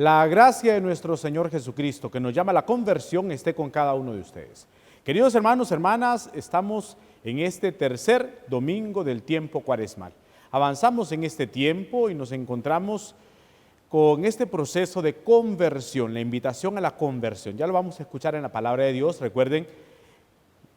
La gracia de nuestro Señor Jesucristo, que nos llama a la conversión, esté con cada uno de ustedes. Queridos hermanos, hermanas, estamos en este tercer domingo del tiempo cuaresmal. Avanzamos en este tiempo y nos encontramos con este proceso de conversión, la invitación a la conversión. Ya lo vamos a escuchar en la palabra de Dios. Recuerden,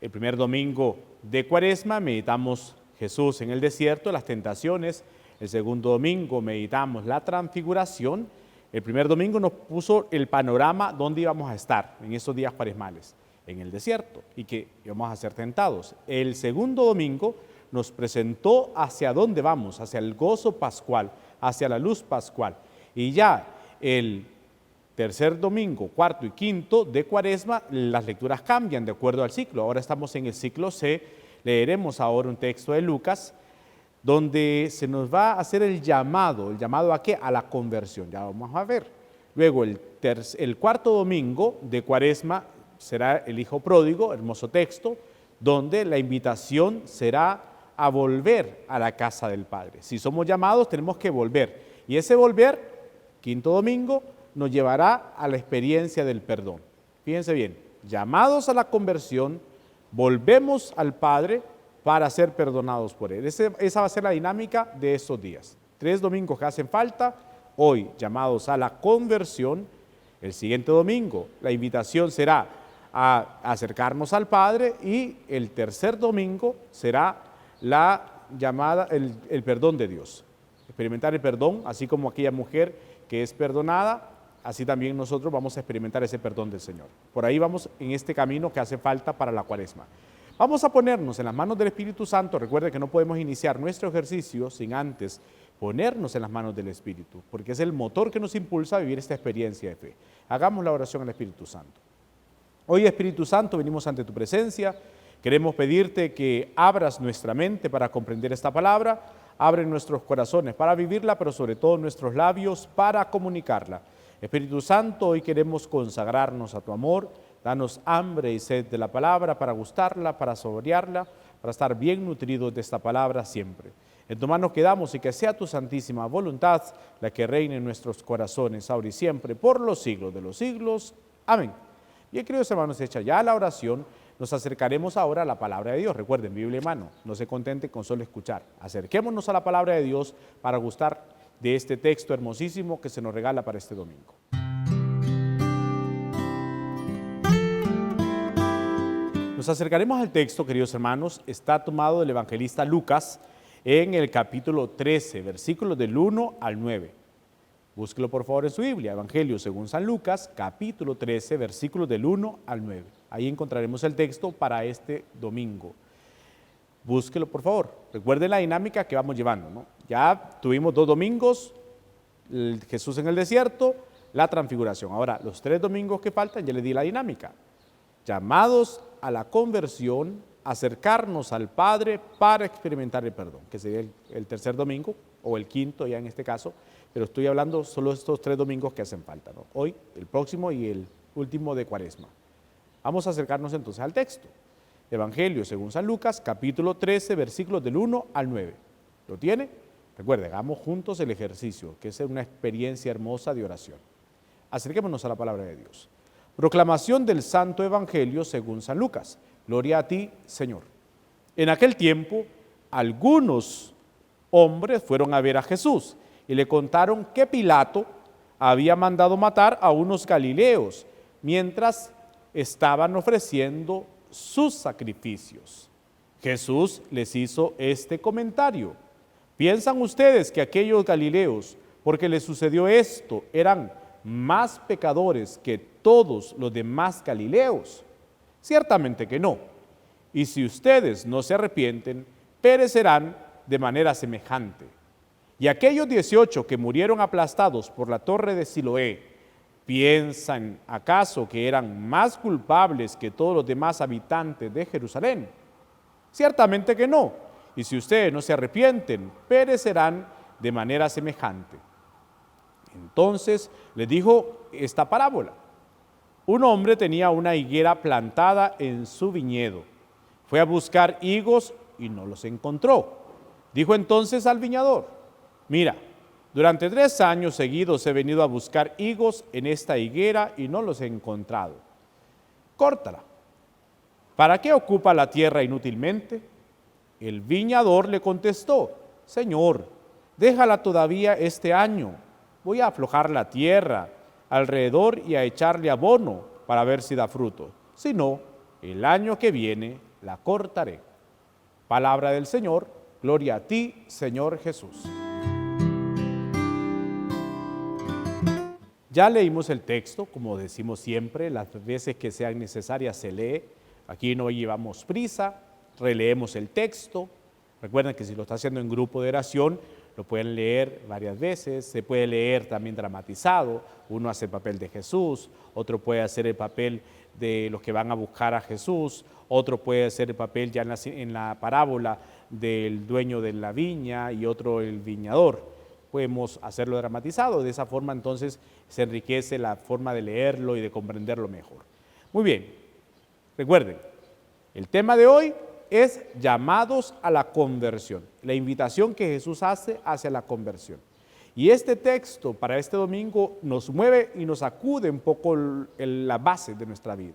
el primer domingo de Cuaresma meditamos Jesús en el desierto, las tentaciones. El segundo domingo meditamos la transfiguración. El primer domingo nos puso el panorama donde íbamos a estar en esos días cuaresmales, en el desierto, y que íbamos a ser tentados. El segundo domingo nos presentó hacia dónde vamos, hacia el gozo pascual, hacia la luz pascual. Y ya el tercer domingo, cuarto y quinto de Cuaresma, las lecturas cambian de acuerdo al ciclo. Ahora estamos en el ciclo C. Leeremos ahora un texto de Lucas, donde se nos va a hacer el llamado ¿a qué? A la conversión, ya vamos a ver. Luego el cuarto domingo de Cuaresma será el Hijo Pródigo, hermoso texto, donde la invitación será a volver a la casa del Padre. Si somos llamados tenemos que volver, y ese volver, quinto domingo, nos llevará a la experiencia del perdón. Fíjense bien, llamados a la conversión, volvemos al Padre para ser perdonados por Él. Esa va a ser la dinámica de estos días. 3 domingos que hacen falta, hoy llamados a la conversión. El siguiente domingo la invitación será a acercarnos al Padre, y el tercer domingo será la llamada, el perdón de Dios. Experimentar el perdón, así como aquella mujer que es perdonada, así también nosotros vamos a experimentar ese perdón del Señor. Por ahí vamos en este camino que hace falta para la Cuaresma. Vamos a ponernos en las manos del Espíritu Santo. Recuerde que no podemos iniciar nuestro ejercicio sin antes ponernos en las manos del Espíritu, porque es el motor que nos impulsa a vivir esta experiencia de fe. Hagamos la oración al Espíritu Santo. Hoy, Espíritu Santo, venimos ante tu presencia. Queremos pedirte que abras nuestra mente para comprender esta palabra, abre nuestros corazones para vivirla, pero sobre todo nuestros labios para comunicarla. Espíritu Santo, hoy queremos consagrarnos a tu amor. Danos hambre y sed de la palabra para gustarla, para saborearla, para estar bien nutridos de esta palabra siempre. En tu mano quedamos, y que sea tu santísima voluntad la que reine en nuestros corazones, ahora y siempre, por los siglos de los siglos. Amén. Bien, queridos hermanos, hecha ya la oración, nos acercaremos ahora a la palabra de Dios. Recuerden, Biblia en mano, no se contente con solo escuchar. Acerquémonos a la palabra de Dios para gustar de este texto hermosísimo que se nos regala para este domingo. Nos acercaremos al texto, queridos hermanos. Está tomado del evangelista Lucas en el capítulo 13, versículos del 1 al 9. Búsquelo por favor en su Biblia, Evangelio según San Lucas, capítulo 13, versículos del 1 al 9. Ahí encontraremos el texto para este domingo. Búsquelo por favor. Recuerden la dinámica que vamos llevando, ¿no? Ya tuvimos 2 domingos, Jesús en el desierto, la transfiguración. Ahora, los 3 domingos que faltan, ya les di la dinámica. Llamados a la conversión, acercarnos al Padre para experimentar el perdón, que sería el tercer domingo, o el quinto ya en este caso, pero estoy hablando solo de estos 3 domingos que hacen falta, ¿no? Hoy, el próximo y el último de Cuaresma. Vamos a acercarnos entonces al texto. Evangelio según San Lucas, capítulo 13, versículos del 1 al 9. ¿Lo tiene? Recuerde, hagamos juntos el ejercicio, que es una experiencia hermosa de oración. Acerquémonos a la palabra de Dios. Proclamación del Santo Evangelio según San Lucas. Gloria a ti, Señor. En aquel tiempo, algunos hombres fueron a ver a Jesús y le contaron que Pilato había mandado matar a unos galileos mientras estaban ofreciendo sus sacrificios. Jesús les hizo este comentario: ¿piensan ustedes que aquellos galileos, porque les sucedió esto, eran más pecadores que todos los demás galileos? Ciertamente que no. Y si ustedes no se arrepienten, perecerán de manera semejante. Y aquellos 18 que murieron aplastados por la torre de Siloé, ¿piensan acaso que eran más culpables que todos los demás habitantes de Jerusalén? Ciertamente que no. Y si ustedes no se arrepienten, perecerán de manera semejante. Entonces les dijo esta parábola. Un hombre tenía una higuera plantada en su viñedo. Fue a buscar higos y no los encontró. Dijo entonces al viñador: mira, Durante 3 años seguidos he venido a buscar higos en esta higuera y no los he encontrado. Córtala. ¿Para qué ocupa la tierra inútilmente? El viñador le contestó: Señor, déjala todavía este año. Voy a aflojar la tierra alrededor y a echarle abono para ver si da fruto. Si no, el año que viene la cortaré. Palabra del Señor. Gloria a ti, Señor Jesús. Ya leímos el texto, como decimos siempre, las veces que sean necesarias se lee. Aquí no llevamos prisa, releemos el texto. Recuerden que si lo está haciendo en grupo de oración, lo pueden leer varias veces, se puede leer también dramatizado. Uno hace el papel de Jesús, otro puede hacer el papel de los que van a buscar a Jesús, otro puede hacer el papel ya en la parábola del dueño de la viña y otro el viñador. Podemos hacerlo dramatizado, de esa forma entonces se enriquece la forma de leerlo y de comprenderlo mejor. Muy bien, recuerden, el tema de hoy es llamados a la conversión, la invitación que Jesús hace hacia la conversión. Y este texto para este domingo nos mueve y nos sacude un poco la base de nuestra vida.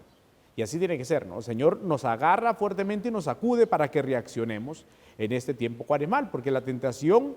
Y así tiene que ser, ¿no? El Señor nos agarra fuertemente y nos sacude para que reaccionemos en este tiempo cuaresmal, porque la tentación,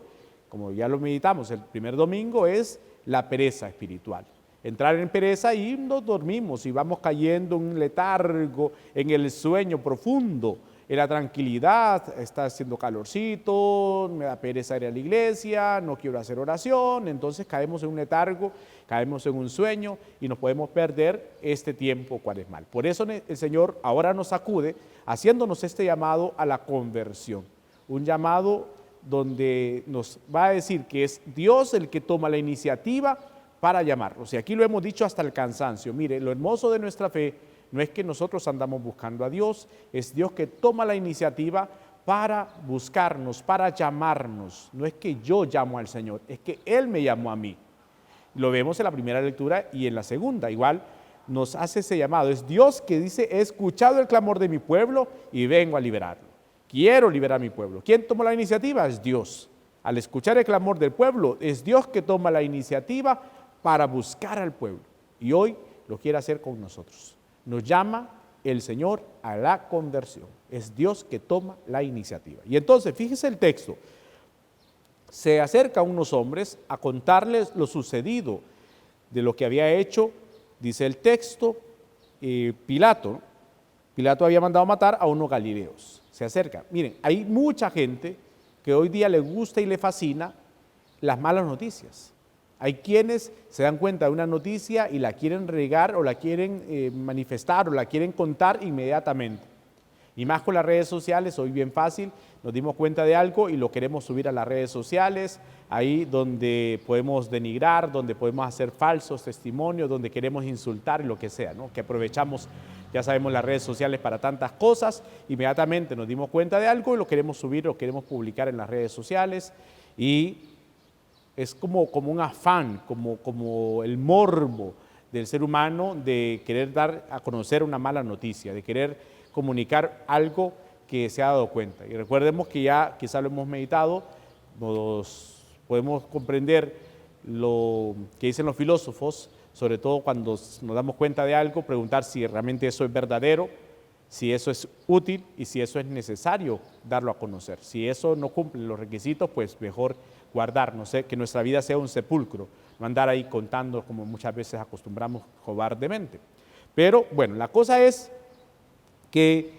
como ya lo meditamos el primer domingo, es la pereza espiritual. Entrar en pereza y nos dormimos y vamos cayendo en un letargo, en el sueño profundo, en la tranquilidad. Está haciendo calorcito, me da pereza ir a la iglesia, no quiero hacer oración, entonces caemos en un letargo, caemos en un sueño y nos podemos perder este tiempo cuaresmal. Por eso el Señor ahora nos sacude haciéndonos este llamado a la conversión, un llamado donde nos va a decir que es Dios el que toma la iniciativa para llamarnos. Y aquí lo hemos dicho hasta el cansancio. Mire, lo hermoso de nuestra fe no es que nosotros andamos buscando a Dios, es Dios que toma la iniciativa para buscarnos, para llamarnos. No es que yo llamo al Señor, es que Él me llamó a mí. Lo vemos en la primera lectura y en la segunda. Igual nos hace ese llamado. Es Dios que dice: he escuchado el clamor de mi pueblo y vengo a liberarlo. Quiero liberar a mi pueblo. ¿Quién tomó la iniciativa? Es Dios. Al escuchar el clamor del pueblo, es Dios que toma la iniciativa para buscar al pueblo. Y hoy lo quiere hacer con nosotros. Nos llama el Señor a la conversión. Es Dios que toma la iniciativa. Y entonces, fíjese el texto. Se acercan unos hombres a contarles lo sucedido de lo que había hecho, dice el texto, Pilato. Pilato había mandado matar a unos galileos. Se acerca. Miren, hay mucha gente que hoy día le gusta y le fascina las malas noticias. Hay quienes se dan cuenta de una noticia y la quieren regar o la quieren manifestar o la quieren contar inmediatamente. Y más con las redes sociales, hoy bien fácil, nos dimos cuenta de algo y lo queremos subir a las redes sociales, ahí donde podemos denigrar, donde podemos hacer falsos testimonios, donde queremos insultar y lo que sea, ¿no? Que aprovechamos, ya sabemos, las redes sociales para tantas cosas, inmediatamente nos dimos cuenta de algo y lo queremos subir, lo queremos publicar en las redes sociales y es como un afán, como el morbo del ser humano de querer dar a conocer una mala noticia, de querer comunicar algo que se ha dado cuenta. Y recordemos que ya quizá lo hemos meditado, nos podemos comprender lo que dicen los filósofos, sobre todo cuando nos damos cuenta de algo, preguntar si realmente eso es verdadero, si eso es útil y si eso es necesario darlo a conocer. Si eso no cumple los requisitos, pues mejor guardarnos, que nuestra vida sea un sepulcro, no andar ahí contando como muchas veces acostumbramos cobardemente. Pero bueno, la cosa es que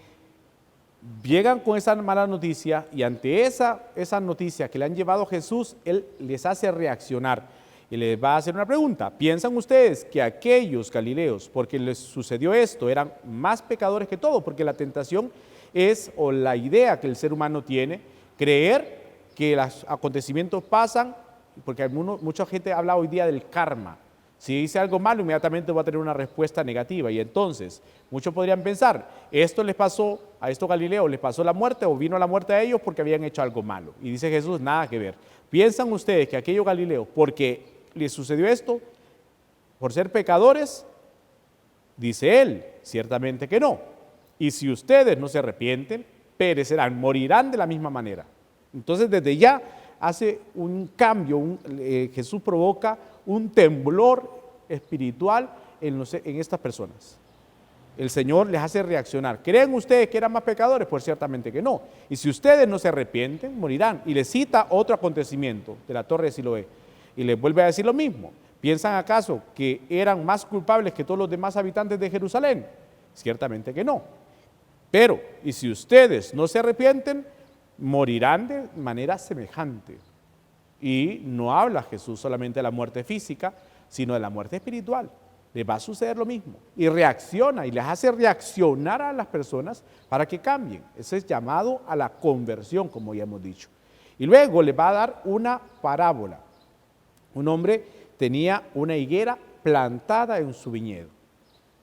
llegan con esa mala noticia y ante esa noticia que le han llevado a Jesús, Él les hace reaccionar y les va a hacer una pregunta. ¿Piensan ustedes que aquellos galileos, porque les sucedió esto, eran más pecadores que todos? Porque la tentación es, o la idea que el ser humano tiene, creer que los acontecimientos pasan, porque mucha gente habla hoy día del karma. Si dice algo malo, inmediatamente va a tener una respuesta negativa. Y entonces, muchos podrían pensar, esto les pasó a estos galileos, les pasó la muerte o vino la muerte a ellos porque habían hecho algo malo. Y dice Jesús, nada que ver. ¿Piensan ustedes que aquellos galileos, porque les sucedió esto, por ser pecadores? Dice él, ciertamente que no. Y si ustedes no se arrepienten, perecerán, morirán de la misma manera. Entonces, desde ya hace un cambio, Jesús provoca un temblor espiritual en estas personas. El Señor les hace reaccionar. ¿Creen ustedes que eran más pecadores? Pues ciertamente que no. Y si ustedes no se arrepienten, morirán. Y les cita otro acontecimiento de la Torre de Siloé. Y les vuelve a decir lo mismo. ¿Piensan acaso que eran más culpables que todos los demás habitantes de Jerusalén? Ciertamente que no. Pero, y si ustedes no se arrepienten, morirán de manera semejante. Y no habla Jesús solamente de la muerte física, sino de la muerte espiritual. Les va a suceder lo mismo. Y reacciona y les hace reaccionar a las personas para que cambien. Ese es llamado a la conversión, como ya hemos dicho. Y luego les va a dar una parábola. Un hombre tenía una higuera plantada en su viñedo.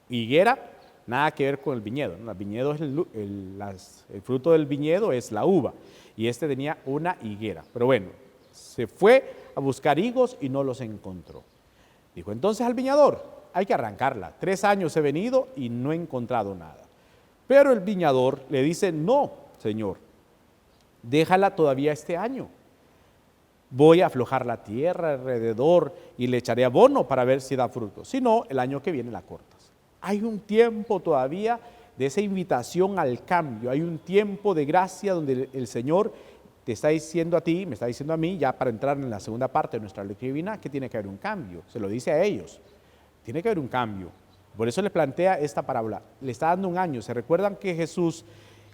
Higuera, nada que ver con el viñedo, ¿no? El viñedo es el fruto del viñedo es la uva. Y este tenía una higuera. Pero bueno, se fue a buscar higos y no los encontró. Dijo entonces al viñador: hay que arrancarla. 3 años he venido y no he encontrado nada. Pero el viñador le dice: no, señor, déjala todavía este año. Voy a aflojar la tierra alrededor y le echaré abono para ver si da fruto. Si no, el año que viene la cortas. Hay un tiempo todavía de esa invitación al cambio. Hay un tiempo de gracia donde el Señor te está diciendo a ti, me está diciendo a mí, ya para entrar en la segunda parte de nuestra lectura divina, que tiene que haber un cambio. Se lo dice a ellos. Tiene que haber un cambio. Por eso les plantea esta parábola. Le está dando un año. ¿Se recuerdan que Jesús,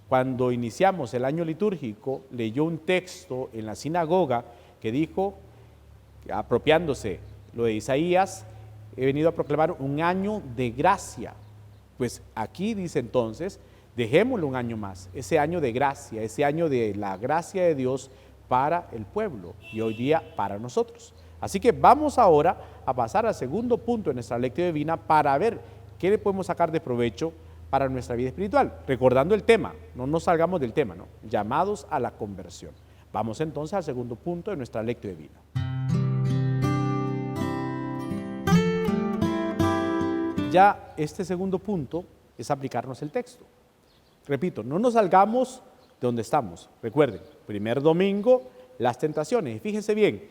cuando iniciamos el año litúrgico, leyó un texto en la sinagoga que dijo, apropiándose lo de Isaías: he venido a proclamar un año de gracia? Pues aquí dice entonces, dejémosle un año más, ese año de gracia, ese año de la gracia de Dios para el pueblo y hoy día para nosotros. Así que vamos ahora a pasar al segundo punto de nuestra lectura divina para ver qué le podemos sacar de provecho para nuestra vida espiritual. Recordando el tema, no nos salgamos del tema, ¿no? Llamados a la conversión. Vamos entonces al segundo punto de nuestra lectura divina. Ya este segundo punto es aplicarnos el texto. Repito, no nos salgamos de donde estamos. Recuerden, primer domingo, las tentaciones. Y fíjense bien,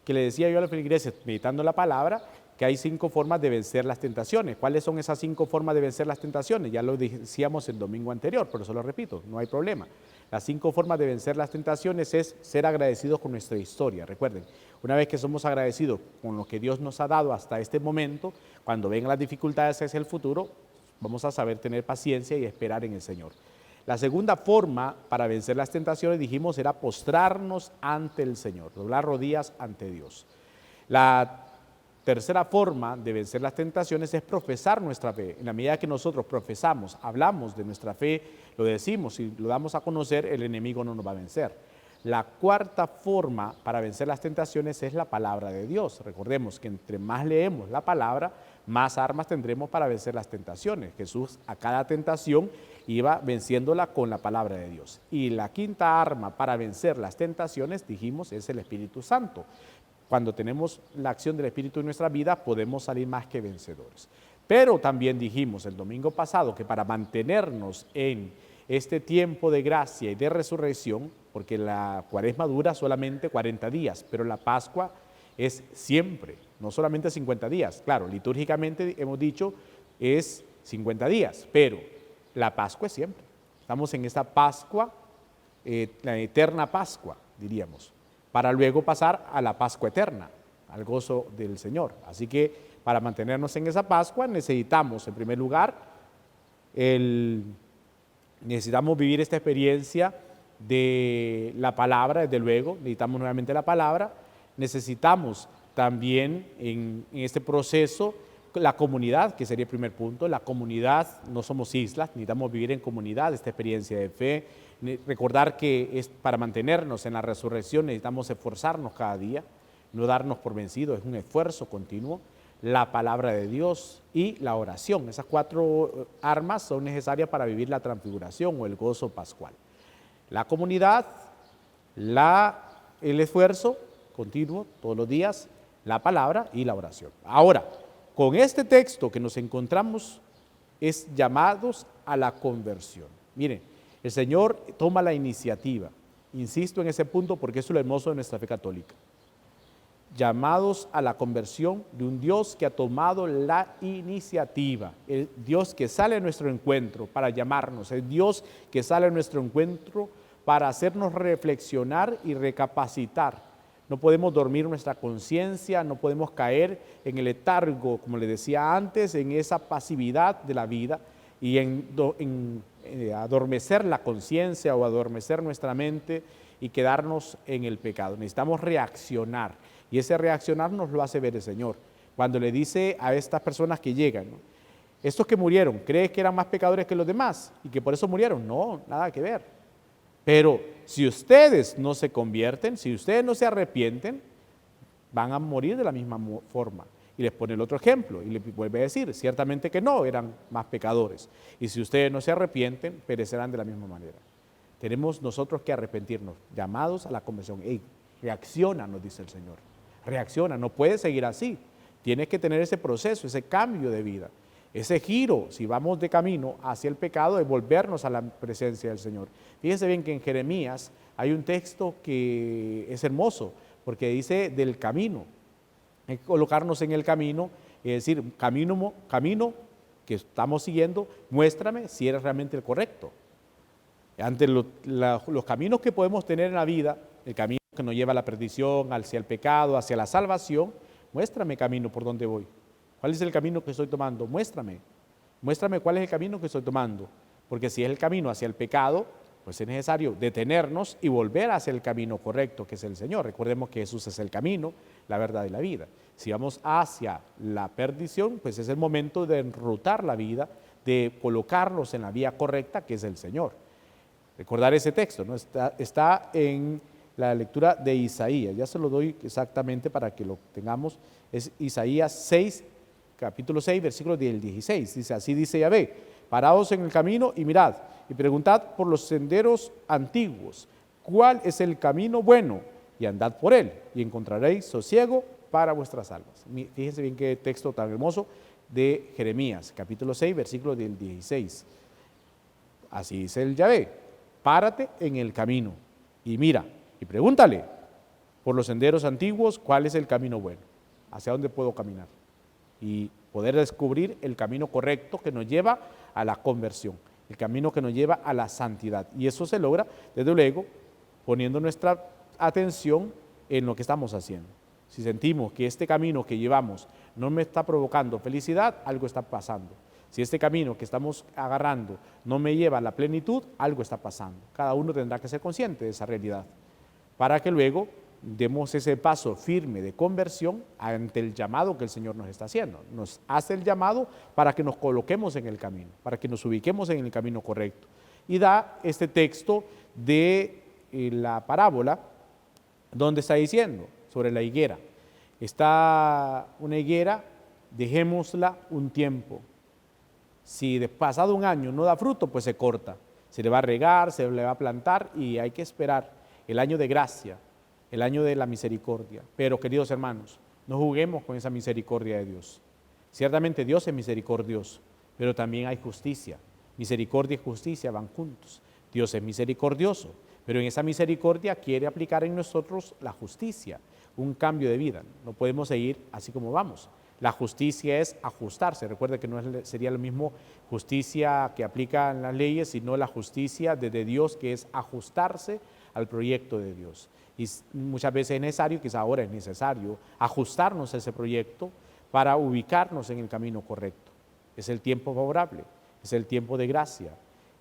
que le decía yo a la feligreses, meditando la palabra, que hay 5 formas de vencer las tentaciones. ¿Cuáles son esas 5 formas de vencer las tentaciones? Ya lo decíamos el domingo anterior, por eso lo repito, no hay problema. Las 5 formas de vencer las tentaciones es ser agradecidos con nuestra historia. Recuerden, una vez que somos agradecidos con lo que Dios nos ha dado hasta este momento, cuando vengan las dificultades hacia el futuro, vamos a saber tener paciencia y esperar en el Señor. La segunda forma para vencer las tentaciones, dijimos, era postrarnos ante el Señor, doblar rodillas ante Dios. La tercera forma de vencer las tentaciones es profesar nuestra fe. En la medida que nosotros profesamos, hablamos de nuestra fe, lo decimos y lo damos a conocer, el enemigo no nos va a vencer. La cuarta forma para vencer las tentaciones es la palabra de Dios. Recordemos que entre más leemos la palabra, más armas tendremos para vencer las tentaciones. Jesús a cada tentación iba venciéndola con la palabra de Dios. Y la quinta arma para vencer las tentaciones, dijimos, es el Espíritu Santo. Cuando tenemos la acción del Espíritu en nuestra vida, podemos salir más que vencedores. Pero también dijimos el domingo pasado que para mantenernos en este tiempo de gracia y de resurrección, porque la Cuaresma dura solamente 40 días, pero la Pascua es siempre, no solamente 50 días. Claro, litúrgicamente hemos dicho es 50 días, pero la Pascua es siempre. Estamos en esta Pascua, la eterna Pascua, diríamos, para luego pasar a la Pascua eterna, al gozo del Señor. Así que para mantenernos en esa Pascua necesitamos, en primer lugar, necesitamos vivir esta experiencia de la palabra, desde luego, necesitamos nuevamente la palabra, necesitamos también en este proceso la comunidad, que sería el primer punto. La comunidad, no somos islas, necesitamos vivir en comunidad, esta experiencia de fe, recordar que es para mantenernos en la resurrección necesitamos esforzarnos cada día, no darnos por vencidos, es un esfuerzo continuo. La palabra de Dios y la oración, esas 4 armas son necesarias para vivir la transfiguración o el gozo pascual. La comunidad, el esfuerzo continuo todos los días, la palabra y la oración. Ahora, con este texto que nos encontramos es llamados a la conversión. Miren, el Señor toma la iniciativa Insisto en ese punto porque eso es lo hermoso de nuestra fe católica. Llamados a la conversión de un Dios que ha tomado la iniciativa, el Dios que sale a nuestro encuentro para llamarnos, el Dios que sale a nuestro encuentro para hacernos reflexionar y recapacitar. No podemos dormir nuestra conciencia, no podemos caer en el letargo, como le decía antes, en esa pasividad de la vida y en adormecer la conciencia o adormecer nuestra mente y quedarnos en el pecado. Necesitamos reaccionar. Y ese reaccionar nos lo hace ver el Señor. Cuando le dice a estas personas que llegan, ¿no? Estos que murieron, ¿crees que eran más pecadores que los demás y que por eso murieron? No, nada que ver. Pero si ustedes no se convierten, si ustedes no se arrepienten, van a morir de la misma forma. Y les pone el otro ejemplo y le vuelve a decir, ciertamente que no, eran más pecadores. Y si ustedes no se arrepienten, perecerán de la misma manera. Tenemos nosotros que arrepentirnos, llamados a la conversión. Ey, reacciona, nos dice el Señor. Reacciona, no puede seguir así. Tienes que tener ese proceso, ese cambio de vida, ese giro. Si vamos de camino hacia el pecado, de volvernos a la presencia del Señor. Fíjense bien que en Jeremías hay un texto que es hermoso, porque dice del camino. Hay que colocarnos en el camino, es decir, camino que estamos siguiendo, muéstrame si eres realmente el correcto. Ante los caminos que podemos tener en la vida, el camino que nos lleva a la perdición, hacia el pecado, hacia la salvación, muéstrame camino por donde voy. ¿Cuál es el camino que estoy tomando? Muéstrame cuál es el camino que estoy tomando. Porque si es el camino hacia el pecado, pues es necesario detenernos y volver hacia el camino correcto, que es el Señor. Recordemos que Jesús es el camino, la verdad y la vida. Si vamos hacia la perdición, pues es el momento de enrutar la vida, de colocarnos en la vía correcta, que es el Señor. Recordar ese texto, ¿no? Está en la lectura de Isaías, ya se lo doy exactamente para que lo tengamos, es Isaías 6, capítulo 6, versículo del 16, dice, así dice Yahvé, paraos en el camino y mirad, y preguntad por los senderos antiguos, cuál es el camino bueno, y andad por él, y encontraréis sosiego para vuestras almas. Fíjense bien qué texto tan hermoso de Jeremías, capítulo 6, versículo del 16, así dice el Yahvé, párate en el camino, y mira, y pregúntale por los senderos antiguos cuál es el camino bueno, hacia dónde puedo caminar y poder descubrir el camino correcto que nos lleva a la conversión, el camino que nos lleva a la santidad. Y eso se logra, desde luego, poniendo nuestra atención en lo que estamos haciendo. Si sentimos que este camino que llevamos no me está provocando felicidad, algo está pasando. Si este camino que estamos agarrando no me lleva a la plenitud, algo está pasando. Cada uno tendrá que ser consciente de esa realidad, para que luego demos ese paso firme de conversión ante el llamado que el Señor nos está haciendo. Nos hace el llamado para que nos coloquemos en el camino, para que nos ubiquemos en el camino correcto. Y da este texto de la parábola donde está diciendo sobre la higuera. Está una higuera, dejémosla un tiempo. Si pasado un año no da fruto, pues se corta. Se le va a regar, se le va a plantar y hay que esperar el año de gracia, el año de la misericordia. Pero, queridos hermanos, no juguemos con esa misericordia de Dios. Ciertamente Dios es misericordioso, pero también hay justicia. Misericordia y justicia van juntos. Dios es misericordioso, pero en esa misericordia quiere aplicar en nosotros la justicia, un cambio de vida. No podemos seguir así como vamos. La justicia es ajustarse. Recuerde que no sería lo mismo justicia que aplican las leyes, sino la justicia de Dios, que es ajustarse al proyecto de Dios. Y muchas veces es necesario, quizá ahora es necesario, ajustarnos a ese proyecto para ubicarnos en el camino correcto. Es el tiempo favorable, es el tiempo de gracia,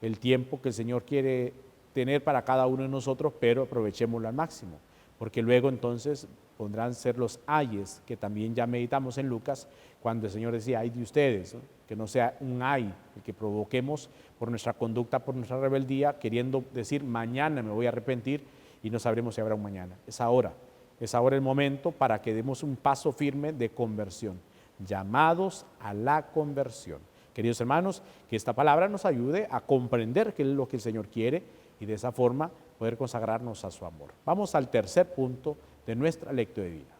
el tiempo que el Señor quiere tener para cada uno de nosotros, pero aprovechémoslo al máximo, porque luego entonces podrán ser los ayes, que también ya meditamos en Lucas, cuando el Señor decía, ay de ustedes, ¿no? Que no sea un ay, el que provoquemos por nuestra conducta, por nuestra rebeldía, queriendo decir, mañana me voy a arrepentir, y no sabremos si habrá un mañana. Es ahora el momento para que demos un paso firme de conversión, llamados a la conversión. Queridos hermanos, que esta palabra nos ayude a comprender qué es lo que el Señor quiere y de esa forma poder consagrarnos a su amor. Vamos al tercer punto de nuestra lectura de vida.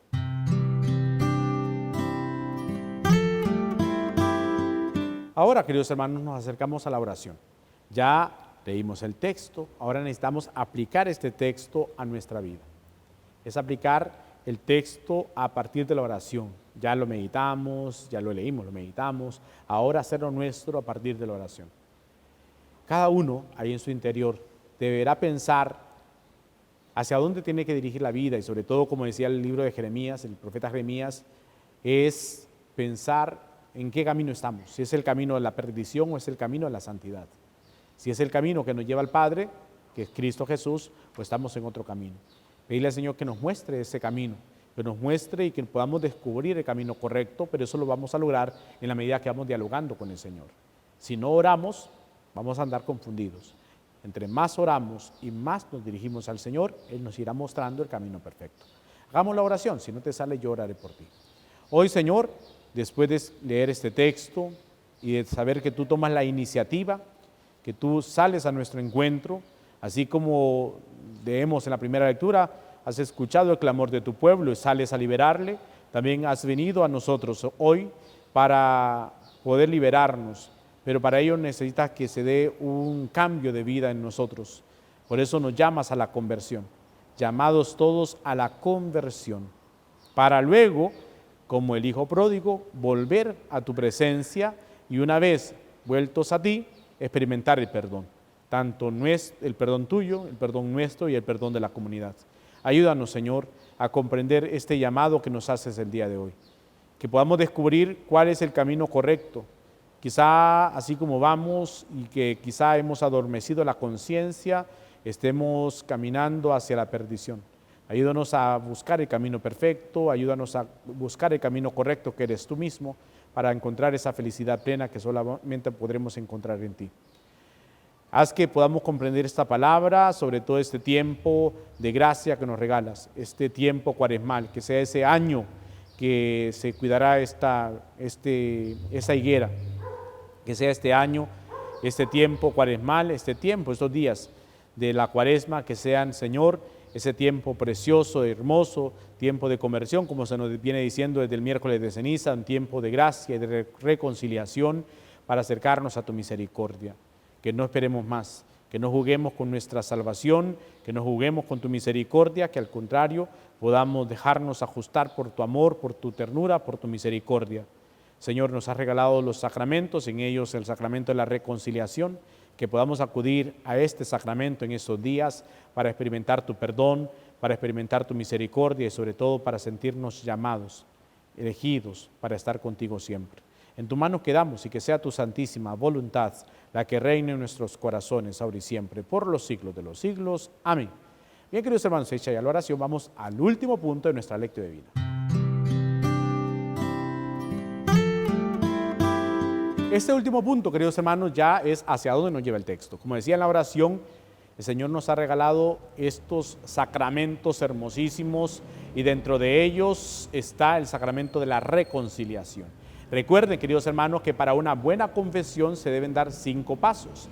Ahora, queridos hermanos, nos acercamos a la oración. Ya leímos el texto, ahora necesitamos aplicar este texto a nuestra vida. Es aplicar el texto a partir de la oración. Ya lo meditamos, ya lo leímos, lo meditamos, ahora hacerlo nuestro a partir de la oración. Cada uno ahí en su interior deberá pensar hacia dónde tiene que dirigir la vida y sobre todo, como decía el libro de Jeremías, el profeta Jeremías, es pensar en qué camino estamos, si es el camino de la perdición o es el camino de la santidad. Si es el camino que nos lleva al Padre, que es Cristo Jesús, pues estamos en otro camino. Pedirle al Señor que nos muestre ese camino, que nos muestre y que podamos descubrir el camino correcto, pero eso lo vamos a lograr en la medida que vamos dialogando con el Señor. Si no oramos, vamos a andar confundidos. Entre más oramos y más nos dirigimos al Señor, Él nos irá mostrando el camino perfecto. Hagamos la oración, si no te sale, yo oraré por ti. Hoy, Señor, después de leer este texto y de saber que tú tomas la iniciativa, que tú sales a nuestro encuentro, así como leemos en la primera lectura, has escuchado el clamor de tu pueblo y sales a liberarle, también has venido a nosotros hoy para poder liberarnos, pero para ello necesitas que se dé un cambio de vida en nosotros. Por eso nos llamas a la conversión, llamados todos a la conversión, para luego, como el hijo pródigo, volver a tu presencia y una vez vueltos a ti, experimentar el perdón, tanto el perdón tuyo, el perdón nuestro y el perdón de la comunidad. Ayúdanos, Señor, a comprender este llamado que nos haces el día de hoy, que podamos descubrir cuál es el camino correcto, quizá así como vamos y que quizá hemos adormecido la conciencia, estemos caminando hacia la perdición. Ayúdanos a buscar el camino perfecto, ayúdanos a buscar el camino correcto que eres tú mismo, para encontrar esa felicidad plena que solamente podremos encontrar en ti. Haz que podamos comprender esta palabra, sobre todo este tiempo de gracia que nos regalas, este tiempo cuaresmal, que sea ese año que se cuidará esa higuera, que sea este año, este tiempo cuaresmal, este tiempo, estos días de la cuaresma, que sean, Señor, ese tiempo precioso, hermoso, tiempo de conversión, como se nos viene diciendo desde el miércoles de ceniza, un tiempo de gracia y de reconciliación para acercarnos a tu misericordia. Que no esperemos más, que no juguemos con nuestra salvación, que no juguemos con tu misericordia, que al contrario podamos dejarnos ajustar por tu amor, por tu ternura, por tu misericordia. Señor, nos has regalado los sacramentos, en ellos el sacramento de la reconciliación, que podamos acudir a este sacramento en estos días para experimentar tu perdón, para experimentar tu misericordia y sobre todo para sentirnos llamados, elegidos para estar contigo siempre. En tu mano quedamos y que sea tu santísima voluntad la que reine en nuestros corazones ahora y siempre, por los siglos de los siglos. Amén. Bien, queridos hermanos, hecha ya la oración, vamos al último punto de nuestra lectio divina. Este último punto, queridos hermanos, ya es hacia dónde nos lleva el texto. Como decía en la oración, el Señor nos ha regalado estos sacramentos hermosísimos y dentro de ellos está el sacramento de la reconciliación. Recuerden, queridos hermanos, que para una buena confesión se deben dar 5 pasos.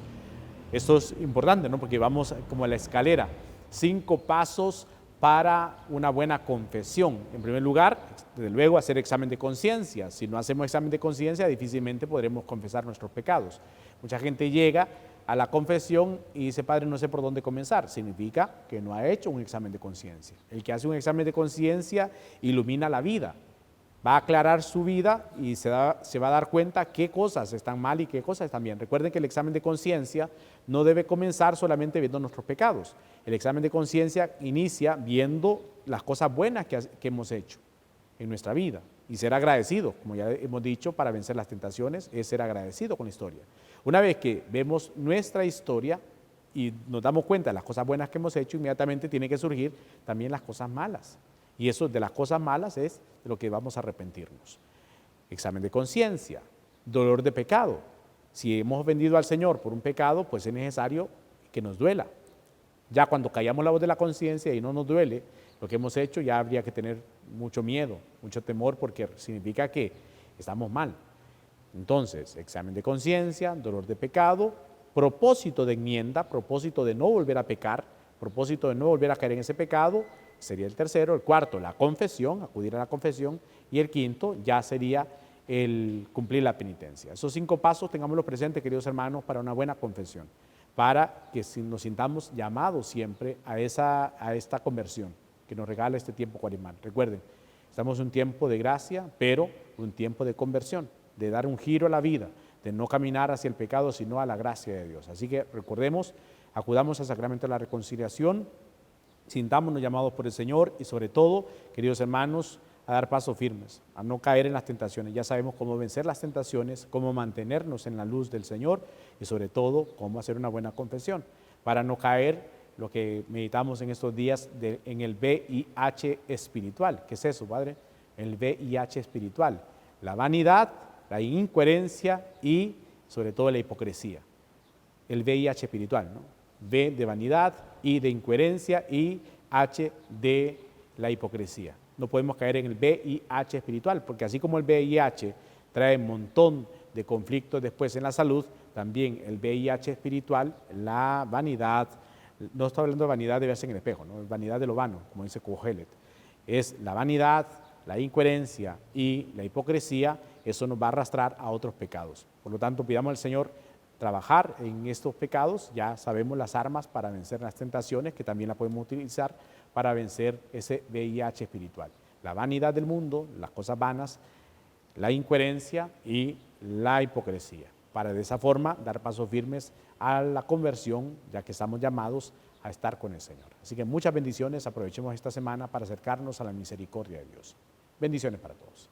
Esto es importante, ¿no? Porque vamos como a la escalera. 5 pasos para una buena confesión. En primer lugar, desde luego, hacer examen de conciencia. Si no hacemos examen de conciencia, difícilmente podremos confesar nuestros pecados. Mucha gente llega a la confesión y dice, Padre, no sé por dónde comenzar. Significa que no ha hecho un examen de conciencia. El que hace un examen de conciencia ilumina la vida. Va a aclarar su vida y se va a dar cuenta qué cosas están mal y qué cosas están bien. Recuerden que el examen de conciencia no debe comenzar solamente viendo nuestros pecados. El examen de conciencia inicia viendo las cosas buenas que hemos hecho en nuestra vida y ser agradecido, como ya hemos dicho, para vencer las tentaciones es ser agradecido con la historia. Una vez que vemos nuestra historia y nos damos cuenta de las cosas buenas que hemos hecho, inmediatamente tienen que surgir también las cosas malas. Y eso de las cosas malas es de lo que vamos a arrepentirnos. Examen de conciencia, dolor de pecado. Si hemos ofendido al Señor por un pecado, pues es necesario que nos duela. Ya cuando callamos la voz de la conciencia y no nos duele lo que hemos hecho, ya habría que tener mucho miedo, mucho temor, porque significa que estamos mal. Entonces, examen de conciencia, dolor de pecado, propósito de enmienda, propósito de no volver a pecar, propósito de no volver a caer en ese pecado, sería el tercero. El cuarto, la confesión, acudir a la confesión, y el quinto ya sería el cumplir la penitencia. Esos 5 pasos tengámoslos presentes, queridos hermanos, para una buena confesión. para que nos sintamos llamados siempre a esta conversión que nos regala este tiempo cuaresmal. Recuerden, estamos en un tiempo de gracia, pero un tiempo de conversión, de dar un giro a la vida, de no caminar hacia el pecado, sino a la gracia de Dios. Así que recordemos, acudamos al sacramento de la reconciliación, sintámonos llamados por el Señor y sobre todo, queridos hermanos, a dar pasos firmes, a no caer en las tentaciones. Ya sabemos cómo vencer las tentaciones, cómo mantenernos en la luz del Señor y sobre todo, cómo hacer una buena confesión para no caer lo que meditamos en estos días en el VIH espiritual. ¿Qué es eso, Padre? El VIH espiritual, la vanidad, la incoherencia y sobre todo la hipocresía. El VIH espiritual, ¿no? V de vanidad, I de incoherencia y H de la hipocresía. No podemos caer en el VIH espiritual, porque así como el VIH trae un montón de conflictos después en la salud, también el VIH espiritual, la vanidad, no estoy hablando de vanidad de verse en el espejo, ¿no? Es vanidad de lo vano, como dice Kohelet, es la vanidad, la incoherencia y la hipocresía, eso nos va a arrastrar a otros pecados. Por lo tanto, pidamos al Señor trabajar en estos pecados, ya sabemos las armas para vencer las tentaciones, que también las podemos utilizar para vencer ese VIH espiritual. La vanidad del mundo, las cosas vanas, la incoherencia y la hipocresía, para de esa forma dar pasos firmes a la conversión, ya que estamos llamados a estar con el Señor. Así que muchas bendiciones, aprovechemos esta semana para acercarnos a la misericordia de Dios. Bendiciones para todos.